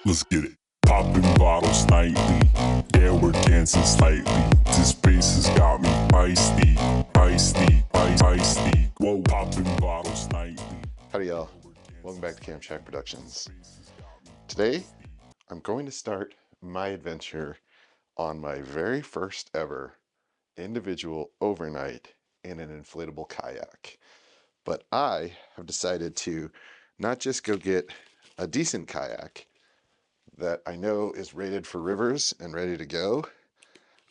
Let's get it. Popping bottles nightly. Yeah, we're dancing slightly. This bass has got me feisty, feisty, feisty. Whoa, popping bottles nightly. Howdy y'all, welcome back to Camp Shack Productions. Today, I'm going to start my adventure on my very first ever individual overnight in an inflatable kayak. But I have decided to not just go get a decent kayak that I know is rated for rivers and ready to go.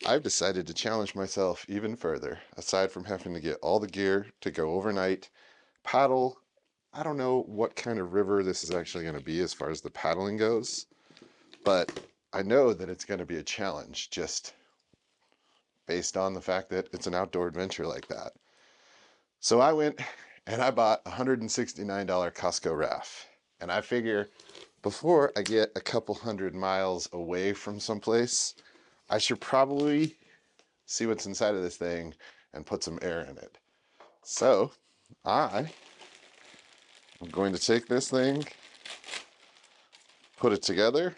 I've decided to challenge myself even further, aside from having to get all the gear to go overnight, paddle. I don't know what kind of river this is actually going to be as far as the paddling goes, but I know that it's going to be a challenge just based on the fact that it's an outdoor adventure like that. So I went and I bought a $169 Costco raft, and I figure before I get a couple hundred miles away from someplace, I should probably see what's inside of this thing and put some air in it. So I'm going to take this thing, put it together,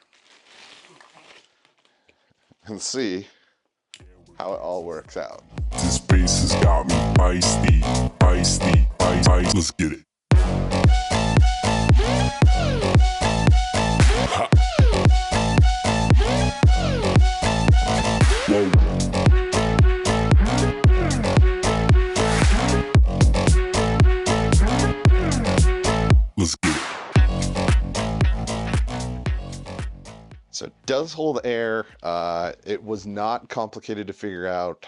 and see how it all works out. This bass has got me feisty, feisty, feisty. Let's get it. Ha. Whoa. Let's get it. So it does hold air. It was not complicated to figure out.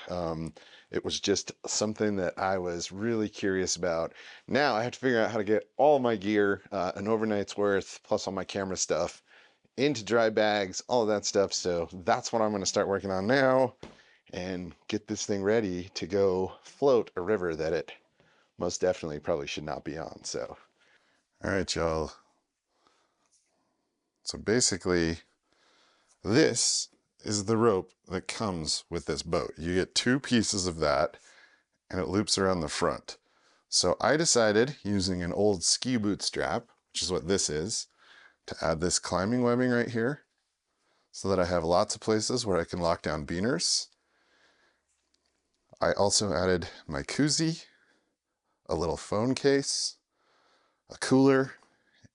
It was just something that I was really curious about. Now I have to figure out how to get all my gear, an overnight's worth, plus all my camera stuff, into dry bags, all of that stuff. So that's what I'm going to start working on now and get this thing ready to go float a river that it most definitely probably should not be on. So, all right, y'all. So basically, this is the rope that comes with this boat. You get two pieces of that and it loops around the front. So I decided, using an old ski boot strap, which is what this is, to add this climbing webbing right here so that I have lots of places where I can lock down beaners. I also added my koozie, a little phone case, a cooler.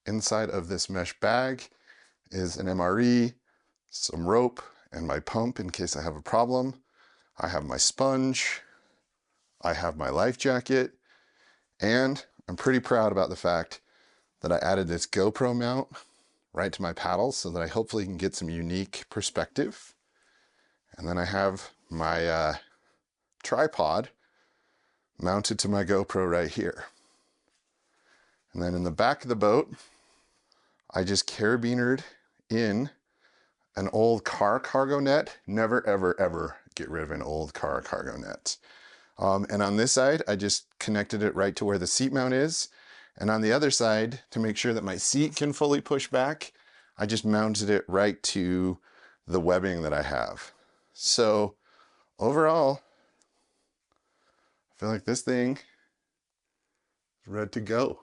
Inside of this mesh bag is an MRE, some rope, and my pump in case I have a problem. I have my sponge, I have my life jacket, and I'm pretty proud about the fact that I added this GoPro mount right to my paddles so that I hopefully can get some unique perspective. And then I have my tripod mounted to my GoPro right here. And then in the back of the boat, I just carabinered in an old car cargo net. Never, ever, ever get rid of an old car cargo net. And on this side, I just connected it right to where the seat mount is. And on the other side, to make sure that my seat can fully push back, I just mounted it right to the webbing that I have. So overall, I feel like this thing is ready to go.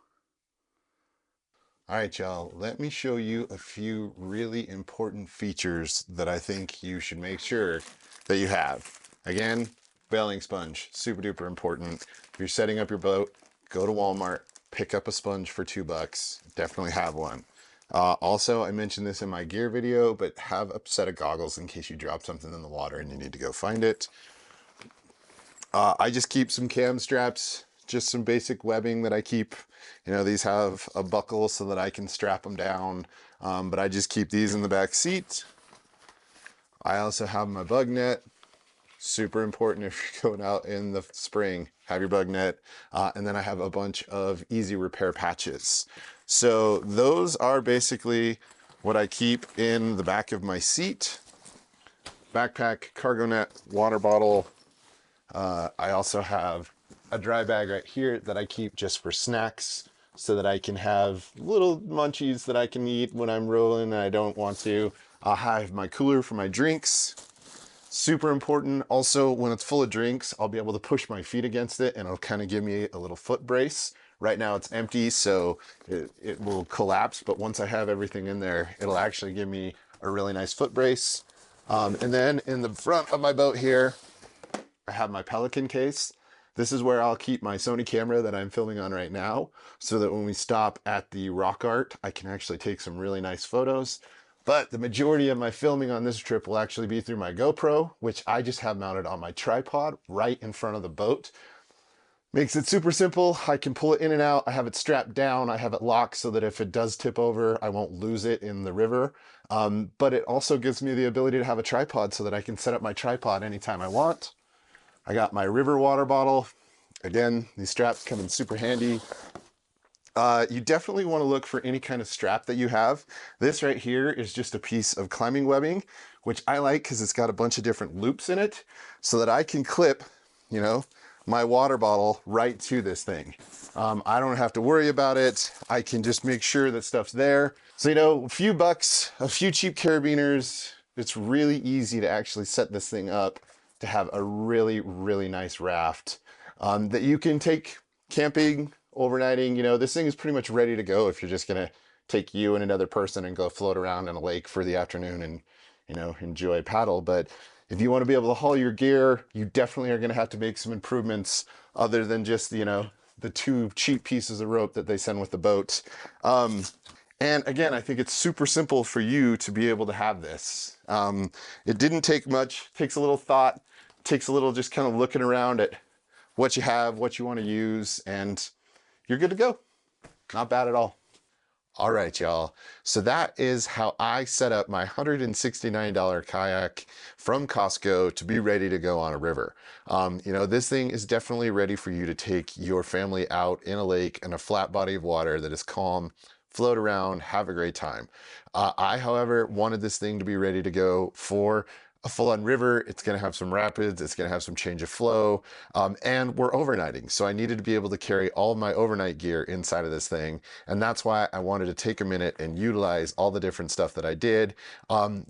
All right, y'all, let me show you a few really important features that I think you should make sure that you have. Again, bailing sponge, super duper important. If you're setting up your boat, go to Walmart, pick up a sponge for $2. Definitely have one. Also, I mentioned this in my gear video, but have a set of goggles in case you drop something in the water and you need to go find it. I just keep some cam straps, just some basic webbing that I keep. You know, these have a buckle so that I can strap them down, but I just keep these in the back seat. I also have my bug net. Super important if you're going out in the spring, have your bug net. And then I have a bunch of easy repair patches. So those are basically what I keep in the back of my seat. Backpack, cargo net, water bottle. I also have a dry bag right here that I keep just for snacks so that I can have little munchies that I can eat when I'm rolling and I don't want to. I have my cooler for my drinks. Super important. Also, when it's full of drinks, I'll be able to push my feet against it and it'll kind of give me a little foot brace Right now it's empty, so it will collapse, but once I have everything in there, it'll actually give me a really nice foot brace. And then in the front of my boat here, I have my Pelican case. This is where I'll keep my Sony camera that I'm filming on right now, so that when we stop at the rock art, I can actually take some really nice photos. But the majority of my filming on this trip will actually be through my GoPro, which I just have mounted on my tripod right in front of the boat. Makes it super simple. I can pull it in and out. I have it strapped down. I have it locked so that if it does tip over, I won't lose it in the river. But it also gives me the ability to have a tripod so that I can set up my tripod anytime I want. I got my river water bottle. Again, these straps come in super handy. You definitely want to look for any kind of strap that you have. This right here is just a piece of climbing webbing, which I like because it's got a bunch of different loops in it so that I can clip, you know, my water bottle right to this thing. I don't have to worry about it. I can just make sure that stuff's there. So, you know, a few bucks, a few cheap carabiners, it's really easy to actually set this thing up to have a really, really nice raft that you can take camping, overnighting. You know, this thing is pretty much ready to go if you're just gonna take you and another person and go float around in a lake for the afternoon and, you know, enjoy paddle. But if you want to be able to haul your gear, you definitely are going to have to make some improvements other than just, you know, the 2 cheap pieces of rope that they send with the boat. And again, I think it's super simple for you to be able to have this. It didn't take much, takes a little thought, takes a little just kind of looking around at what you have, what you want to use, and you're good to go. Not bad at all. All right, y'all. So that is how I set up my $169 kayak from Costco to be ready to go on a river. You know, this thing is definitely ready for you to take your family out in a lake in a flat body of water that is calm, float around, have a great time. I, however, wanted this thing to be ready to go for a full-on river. It's going to have some rapids, it's going to have some change of flow, and we're overnighting. So I needed to be able to carry all of my overnight gear inside of this thing. And that's why I wanted to take a minute and utilize all the different stuff that I did.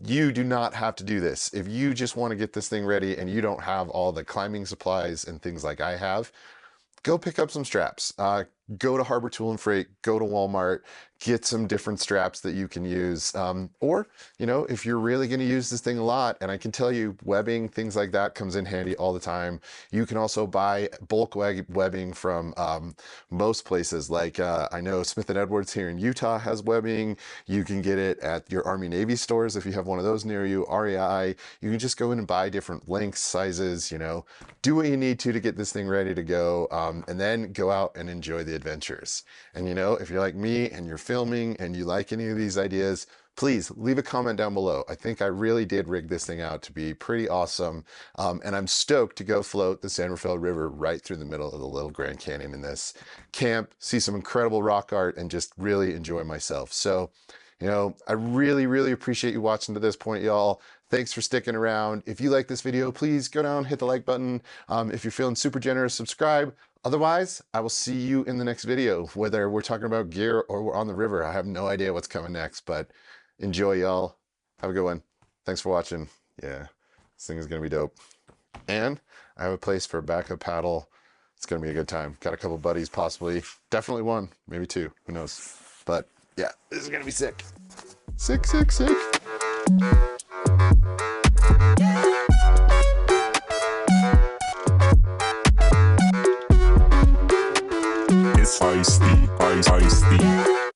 You do not have to do this. If you just want to get this thing ready and you don't have all the climbing supplies and things like I have, go pick up some straps. Go to Harbor Tool and Freight, go to Walmart, get some different straps that you can use. Or, you know, if you're really going to use this thing a lot, and I can tell you webbing, things like that comes in handy all the time. You can also buy bulk webbing from most places. Like I know Smith & Edwards here in Utah has webbing. You can get it at your Army Navy stores if you have one of those near you, REI. You can just go in and buy different lengths, sizes, you know, do what you need to get this thing ready to go, and then go out and enjoy the adventures. And you know, if you're like me and you're filming and you like any of these ideas, please leave a comment down below. I think I really did rig this thing out to be pretty awesome. And I'm stoked to go float the San Rafael River right through the middle of the Little Grand Canyon in this camp, see some incredible rock art, and just really enjoy myself. So, you know, I really, really appreciate you watching to this point, y'all. Thanks for sticking around. If you like this video, please go down, hit the like button. If you're feeling super generous, subscribe. Otherwise, I will see you in the next video, whether we're talking about gear or we're on the river. I have no idea what's coming next, but enjoy, y'all. Have a good one. Thanks for watching. Yeah, this thing is going to be dope. And I have a place for a backup paddle. It's going to be a good time. Got a couple buddies, possibly. Definitely 1, maybe 2. Who knows? But yeah, this is going to be sick. Sick, sick, sick. It's feisty, feisty.